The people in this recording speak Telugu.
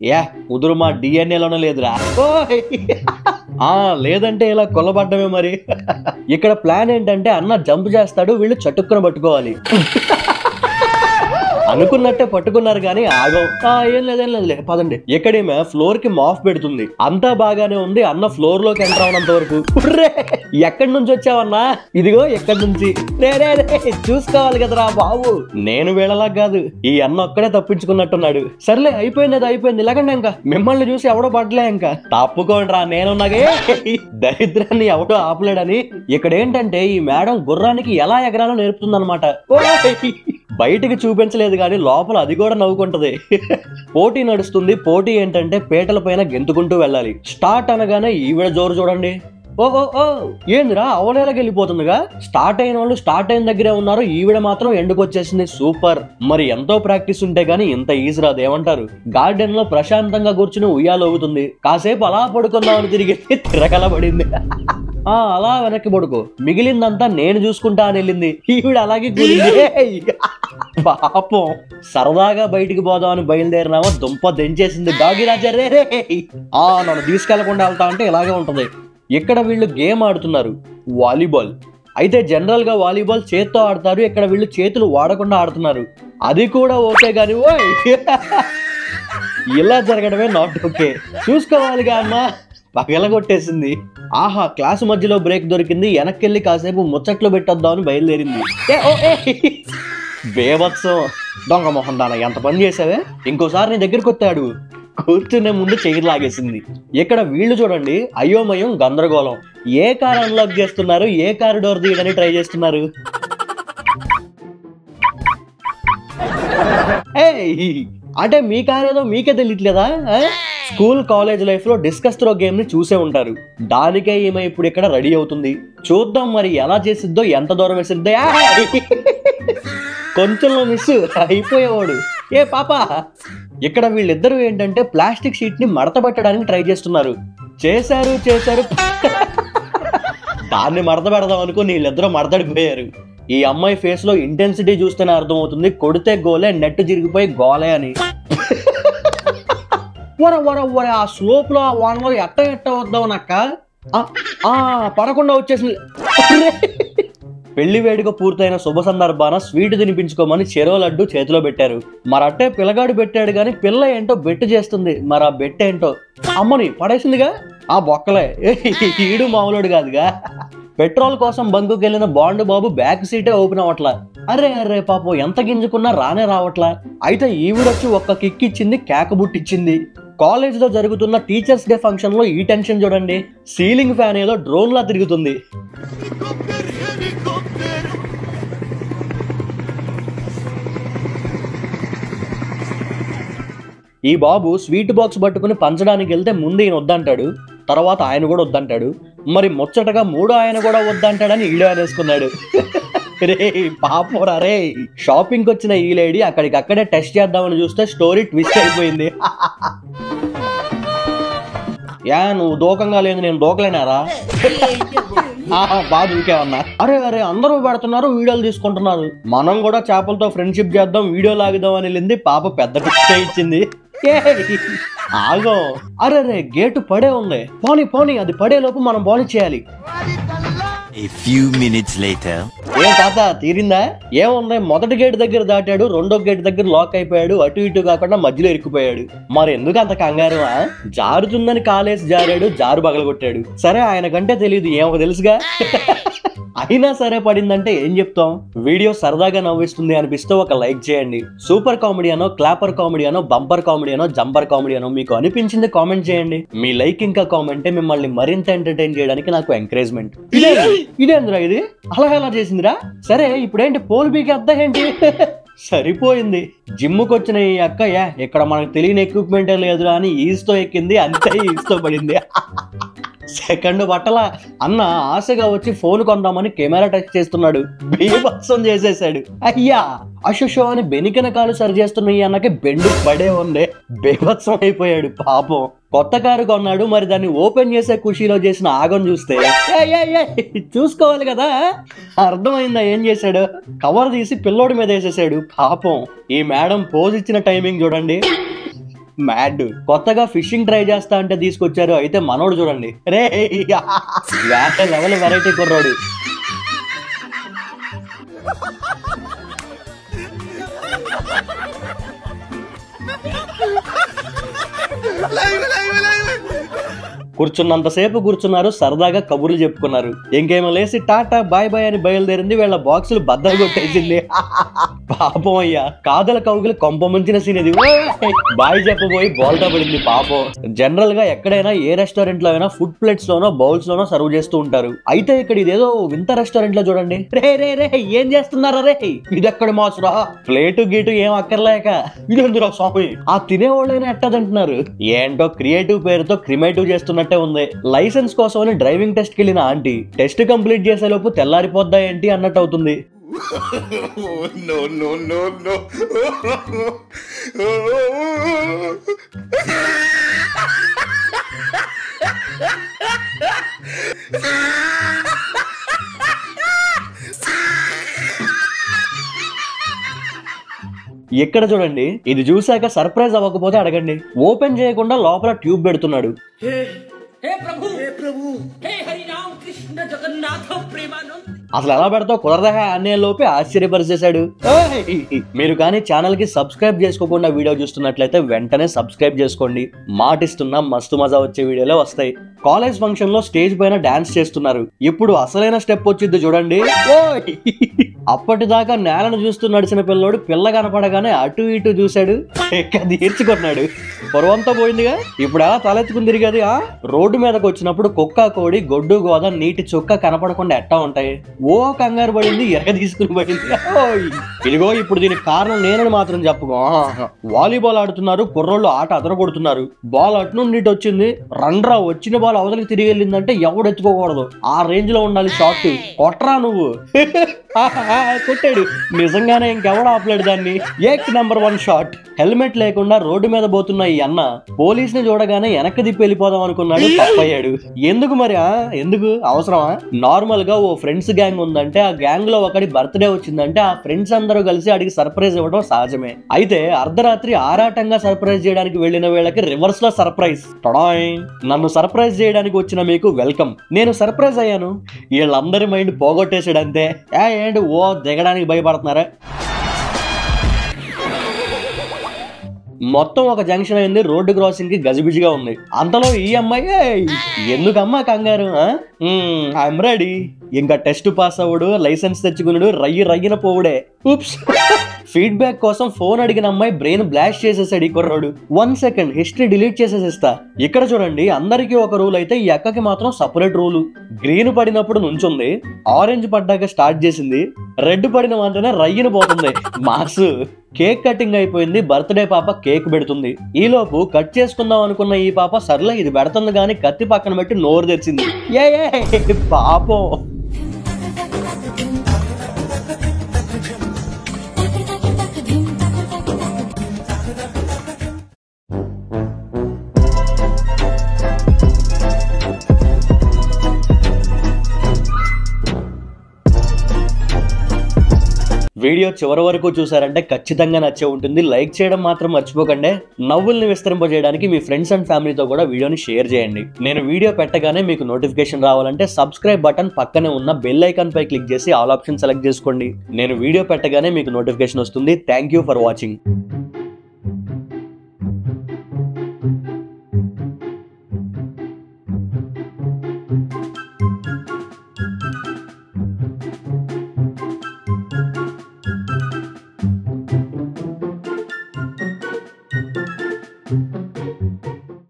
యా ముదురు మా డిఎన్ఏలోనే లేదురా. లేదంటే ఇలా కొల్లబడ్డమే మరి. ఇక్కడ ప్లాన్ ఏంటంటే అన్న జంప్ చేస్తాడు, వీళ్ళు చటుక్కున పట్టుకోవాలి. అనుకున్నట్టే పట్టుకున్నారు కానీ ఆగం. ఏం లేదులే పదండి. ఇక్కడేమే ఫ్లోర్ కి మాఫ్ పెడుతుంది. అంతా బాగానే ఉంది. అన్న ఫ్లోర్ లోకి ఎంటర్ అవనంత వరకు ఎక్కడి నుంచి వచ్చావన్నా? ఇదిగో ఎక్కడి నుంచి. చూసుకోవాలి కదరా బాబు. నేను వీళ్ళలా కాదు, ఈ అన్న ఒక్కడే తప్పించుకున్నట్టున్నాడు. సర్లే అయిపోయింది, అది అయిపోయింది. ఇలాగండి ఇంకా మిమ్మల్ని చూసి ఎవడో పడలే. ఇంకా తప్పుకోండిరా, నేనున్నాగే. దరిద్రాన్ని ఎవడో ఆపలేడని. ఇక్కడ ఏంటంటే ఈ మేడం గుర్రానికి ఎలా ఎగరాలో నేర్పుతుందన్నమాట. బయటికి చూపించలేదు కానీ లోపల అది కూడా నవ్వుకుంటది. పోటీ నడుస్తుంది. పోటీ ఏంటంటే పీటల పైన గెంతుకుంటూ వెళ్ళాలి. స్టార్ట్ అనగానే ఈవిడ జోరు చూడండి. ఏందిరా అవలేలాగా వెళ్ళిపోతుందిగా. స్టార్ట్ అయిన వాళ్ళు స్టార్ట్ అయిన దగ్గరే ఉన్నారు, ఈవిడ మాత్రం ఎండుకు వచ్చేసింది. సూపర్. మరి ఎంతో ప్రాక్టీస్ ఉంటే గానీ ఇంత ఈజీ రాదు. ఏమంటారు? గార్డెన్ లో ప్రశాంతంగా కూర్చుని ఉయ్యాలవుతుంది. కాసేపు అలా పడుకుందామని తిరిగి తిరగలబడింది. అలా వెనక్కి పడుకో, మిగిలిందంతా నేను చూసుకుంటా అని వెళ్ళింది. ఈవిడ అలాగే కూలింది. పాపం సరదాగా బయటికి పోదామని బయలుదేరినామో దుంప దించేసింది. డాగిరాజా రే నన్ను తీసుకెళ్లకుండా వెళ్తా అంటే ఇలాగే ఉంటది. ఇక్కడ వీళ్ళు గేమ్ ఆడుతున్నారు, వాలీబాల్. అయితే జనరల్ గా వాలీబాల్ చేత్తో ఆడతారు, ఇక్కడ వీళ్ళు చేతులు వాడకుండా ఆడుతున్నారు. అది కూడా ఓకే గాని ఇలా జరగడమే నాట్ ఓకే. చూసుకోవాలిగా అమ్మా. పగలగొట్టేసింది. క్లాసు మధ్యలో బ్రేక్ దొరికింది. వెనక్కెళ్ళి కాసేపు ముచ్చట్లు పెట్టొద్దామని బయలుదేరింది. బేవత్సం. దొంగ మొహం దాన, ఎంత పని చేసావే. ఇంకోసారి నీ దగ్గరికి వచ్చాడు. కూర్చునే ముందు చెయ్యి లాగేసింది. ఇక్కడ వీళ్ళు చూడండి, అయోమయం, గందరగోళం. ఏ కార్ అన్లాక్ చేస్తున్నారు, ఏ కారు డోర్ తీయడానికి ట్రై చేస్తున్నారు. అంటే మీ కార్ ఏదో మీకే తెలియట్లేదా? స్కూల్ కాలేజ్ లైఫ్ లో డిస్కస్ త్రో గేమ్ ని చూసే ఉంటారు. దానికే ఈమె ఇప్పుడు ఇక్కడ రెడీ అవుతుంది. చూద్దాం మరి ఎలా చేసిద్దో, ఎంత దూరం వేసిద్దో. కొంచెంలో మిస్ అయిపోయేవాడు. పాప. ఇక్కడ వీళ్ళిద్దరూ ఏంటంటే ప్లాస్టిక్ షీట్ ని మడత పెట్టడానికి ట్రై చేస్తున్నారు. చేశారు దాన్ని మడత పెడదాం అనుకుని వీళ్ళిద్దరూ మడతడిపోయారు. ఈ అమ్మాయి ఫేస్ లో ఇంటెన్సిటీ చూస్తేనే అర్థం అవుతుంది, కొడితే గోలే, నెట్ చిరిగిపోయి గోలే అని. ఆ స్లోప్ లో వానలో ఎట్ట వద్దాం నక్క. పడకుండా వచ్చేసింది. పెళ్లి వేడుక పూర్తయిన శుభ సందర్భాన స్వీట్ తినిపించుకోమని చెరో లడ్డు చేతిలో పెట్టారు. మరట్టే పిల్లగాడు పెట్టాడు గాని పిల్ల ఏంటో బెట్టు చేస్తుంది. మరి ఆ బెట్ ఏంటో అమ్మని పడేసిందిగా. బొక్కలే. ఈడు మామూలుడు కాదుగా. పెట్రోల్ కోసం బంకుకి వెళ్ళిన బాండు బాబు బ్యాక్ సీటే ఓపెన్ అవ్వట్లా. అరే పాపం ఎంత గింజుకున్నా రానే రావట్లా. అయితే ఈవిడొచ్చి ఒక్క కిక్ ఇచ్చింది, కేకబుట్టిచ్చింది. కాలేజ్ లో జరుగుతున్న టీచర్స్ డే ఫంక్షన్ లో ఈ టెన్షన్ చూడండి. సీలింగ్ ఫ్యాన్ ఏదో డ్రోన్ లా తిరుగుతుంది. ఈ బాబు స్వీట్ బాక్స్ పట్టుకుని పంచడానికి వెళ్తే ముందు ఈయన వద్దంటాడు, తర్వాత ఆయన కూడా వద్దంటాడు. మరి ముచ్చటగా మూడో ఆయన కూడా వద్దంటాడని ఈడో అనేసుకున్నాడు. రే పాపరా రే. షాపింగ్కి వచ్చిన ఈ లేడీ అక్కడికక్కడే టెస్ట్ చేద్దామని చూస్తే స్టోరీ ట్విస్ట్ అయిపోయింది. నువ్వు దూకంగా లేదు, నేను దూకలేనారా? బాగా దూకేమన్నా. అరే అందరూ పెడుతున్నారు, వీడియోలు తీసుకుంటున్నారు. మనం కూడా చేపలతో ఫ్రెండ్షిప్ చేద్దాం, వీడియో లాగుదాం అని వెళ్ళింది. పాప పెద్ద టిప్స్ ఇచ్చింది. ఆగో. అరే గేటు పడే ఉంది. పోనీ అది పడేలోపు మనం బాల్ చేయాలి. A few minutes later. తాత తీరిందా? ఏముంది, మొదటి గేట్ దగ్గర దాటాడు, రెండో గేట్ దగ్గర లాక్ అయిపోయాడు, అటు ఇటు కాకుండా మధ్యలో ఇరుక్కుపోయాడు. మరి ఎందుకు అంత కంగారు? జారుతుందని కాలేసి జారాడు, జారు పగలగొట్టాడు. సరే ఆయన కంటే తెలియదు, ఏమో తెలుసుగా. అయినా సరే పడిందంటే ఏం చెప్తాం. వీడియో సరదాగా నవ్విస్తుంది అనిపిస్తే ఒక లైక్ చేయండి. సూపర్ కామెడీ అనో, క్లాపర్ కామెడీ అనో, బంపర్ కామెడీ అనో, జంపర్ కామెడీ అనో మీకు అనిపించింది కామెంట్ చేయండి. మీ లైక్ ఇంకా కామెంటే మిమ్మల్ని మరింత ఎంటర్టైన్ చేయడానికి నాకు ఎంకరేజ్మెంట్. ఇదేంద్రా ఇది అలా ఎలా చేసిందిరా? సరే ఇప్పుడేంటి పోల్ బీకి అర్థం ఏంటి? సరిపోయింది. జిమ్ముకి వచ్చిన ఈ అక్కయ్య ఇక్కడ మనకు తెలియని ఎక్విప్మెంటే లేదురా అని ఈజ్తో ఎక్కింది, అంతే ఈజ్తో పడింది. సెకండ్ బట్టల అన్న ఆశగా వచ్చి ఫోన్ కొందామని కెమెరా టచ్ చేస్తున్నాడు, బీభత్సం చేసేసాడు. అయ్యా అశుషో అని బెనికిన కాలు సరి చేస్తున్న ఈ అన్నకి బెండు పడే ఉండే, బీభత్సం అయిపోయాడు పాపం. కొత్త కారు కొన్నాడు, మరి దాన్ని ఓపెన్ చేసే ఖుషీలో చేసిన ఆగం చూస్తే చూసుకోవాలి కదా. అర్థమైందా ఏం చేశాడు? కవర్ తీసి పిల్లోడి మీద వేసేసాడు పాపం. ఈ మేడం పోజ్ ఇచ్చిన టైమింగ్ చూడండి. మ్యాడ్. కొత్తగా ఫిషింగ్ ట్రై చేస్తా అంటే తీసుకొచ్చారు. అయితే మనోడు చూడండి రే వేట లెవెల్ వెరైటీ కుర్రాడు. కూర్చున్నంతసేపు కూర్చున్నారు, సరదాగా కబుర్లు చెప్పుకున్నారు. ఇంకేమో లేసి టాటా బాయ్ బాయ్ అని బయలుదేరింది. వీళ్ళ బాక్సులు బద్దలు కొట్టేసింది. పాపం అయ్యా, కాదల కవుగులు కొంప ముంచిన సీన్ ఇది. బాయ్ చెప్పబోయి బోల్తా పడింది పాపం. జనరల్ గా ఎక్కడైనా ఏ రెస్టారెంట్ లో అయినా ఫుడ్ ప్లేట్స్ లోనో బౌల్స్ లోనో సర్వ్ చేస్తూ ఉంటారు. అయితే ఇక్కడ ఇదేదో వింత రెస్టారెంట్ లో చూడండి. రే రే రే ఏం చేస్తున్నారా రే, ఇది ఎక్కడ మాసురా, ప్లేటు గీటు ఏం అక్కర్లేక ఇది ఎందురా స్వామి, ఆ తినేవాళ్ళైనా ఎట్టదంటున్నారు. ఏంటో క్రియేటివ్ పేరుతో క్రిమేటివ్ చేస్తున్నట్టే ఉంది. లైసెన్స్ కోసం అని డ్రైవింగ్ టెస్ట్ కి వెళ్ళిన ఆంటీ టెస్ట్ కంప్లీట్ చేసే లోపు తెల్లారిపోద్దా ఏంటి అన్నట్టు అవుతుంది. No, no, no, no. ఇక్కడ చూడండి, ఇది చూసాక సర్ప్రైజ్ అవ్వకపోతే అడగండి. ఓపెన్ చేయకుండా లోపల ట్యూబ్ పెడుతున్నాడు. అసలు ఎలా పెడతావు కుదరదా అనే లోపే ఆశ్చర్యపరిచేశాడు. మీరు కానీ ఛానల్ కి సబ్స్క్రైబ్ చేసుకోకుండా వీడియో చూస్తున్నట్లయితే వెంటనే సబ్స్క్రైబ్ చేసుకోండి. మాటిస్తున్నా మస్తు మజా వచ్చే వీడియోలే వస్తాయి. కాలేజ్ ఫంక్షన్ లో స్టేజ్ పైన డాన్స్ చేస్తున్నారు. ఇప్పుడు అసలైన స్టెప్ వచ్చింది చూడండి. అప్పటిదాకా నేలను చూస్తూ నడిచిన పిల్లోడు పిల్ల కనపడగానే అటు ఇటు చూశాడు, తీర్చుకున్నాడు. పొరవంతా పోయిందిగా, ఇప్పుడు ఎలా తలెత్తుకుని తిరిగేది. రోడ్డు మీదకి వచ్చినప్పుడు కుక్క కోడి గొడ్డు గోద నీటి చుక్క కనపడకుండా ఎట్టా ఉంటాయి. ఓ కంగారు పడింది, ఎరగ తీసుకుని పడింది. ఇదిగో ఇప్పుడు దీనికి కారణం నేనని మాత్రం చెప్పుకో. వాలీబాల్ ఆడుతున్నారు, కుర్రోళ్ళు ఆట అదరగొడుతున్నారు. బాల్ అటు నుండి ఇటు వచ్చింది. రన్రా వచ్చిన బాల్ అవతలికి తిరిగి వెళ్ళిందంటే ఎవడు ఎత్తుకోకూడదు, ఆ రేంజ్ లో ఉండాలి షాట్. కొట్రా నువ్వు. కొట్టాడు. నిజంగానే ఇంకెవడు ఆపలేడు దాన్ని. ఏక్ నెంబర్ 1 షాట్. హెల్మెట్ లేకుండా రోడ్డు మీద పోతున్న ఈ అన్న పోలీస్ ని చూడగానే వెనక్కి దిప్పి వెళ్ళిపోదాం అనుకున్నాడు, తప్పయ్యాడు. ఎందుకు మరి, ఎందుకు అవసరమా? నార్మల్ గా ఓ ఫ్రెండ్స్ గ్యాంగ్ ఉందంటే ఆ గ్యాంగ్ లో ఒకటి బర్త్డే వచ్చిందంటే ఆ ఫ్రెండ్స్ అందరూ కలిసి అడిగి సర్ప్రైజ్ ఇవ్వడం సహజమే. అయితే అర్ధరాత్రి ఆరాటంగా సర్ప్రైజ్ చేయడానికి వెళ్ళిన వీళ్ళకి రివర్స్ లో సర్ప్రైజ్. నన్ను సర్ప్రైజ్ చేయడానికి వచ్చిన మీకు వెల్కమ్. నేను సర్ప్రైజ్ అయ్యాను, వీళ్ళందరి మైండ్ పోగొట్టేసాడు అంతే. ఏంటి ఓ దిగడానికి భయపడుతున్నారా? మొత్తం ఒక జంక్షన్ అయింది. రోడ్డు క్రాసింగ్ కి గజిబిజిగా ఉంది. అంతలో ఈ అమ్మాయి ఎందుకమ్మా కంగారు, ఐఎమ్ రెడీ. ఇంకా టెస్ట్ పాస్ అవ్వడు, లైసెన్స్ తెచ్చుకున్నాడు, రయ్యిన పోవుడే. ఉప్స్. ఫీడ్బ్యాక్ కోసం ఫోన్ అడిగిన అమ్మాయి బ్రెయిన్ బ్లాస్ట్ చేసేసాడు ఈ కుర్రాడు. 1 సెకండ్ హిస్టరీ డిలీట్ చేసేసిస్తా. ఇక్కడ చూడండి, అందరికీ ఒక రూల్ అయితే ఈ అక్కకి మాత్రం సపరేట్ రూలు. గ్రీన్ పడినప్పుడు నుంచుంది, ఆరెంజ్ పడ్డాక స్టార్ట్ చేసింది, రెడ్ పడిన వెంటనే రయ్యను పోతుంది. మాస్. కేక్ కటింగ్ అయిపోయింది. బర్త్డే పాప కేక్ పెడుతుంది. ఈలోపు కట్ చేసుకుందాం అనుకున్న ఈ పాప సర్లే ఇది పెడుతుంది గాని కత్తి పక్కన పెట్టి నోరు తెరిచింది. పాపం. వీడియో చివరి వరకు చూసారంటే ఖచ్చితంగా నచ్చే ఉంటుంది. లైక్ చేయడం మాత్రం మర్చిపోకండి. నవ్వుల్ని విస్తరింపజేయడానికి మీ ఫ్రెండ్స్ అండ్ ఫ్యామిలీతో కూడా వీడియోని షేర్ చేయండి. నేను వీడియో పెట్టగానే మీకు నోటిఫికేషన్ రావాలంటే సబ్స్క్రైబ్ బటన్ పక్కనే ఉన్న బెల్ ఐకాన్ పై క్లిక్ చేసి ఆల్ ఆప్షన్ సెలెక్ట్ చేసుకోండి. నేను వీడియో పెట్టగానే మీకు నోటిఫికేషన్ వస్తుంది. Thank you for watching.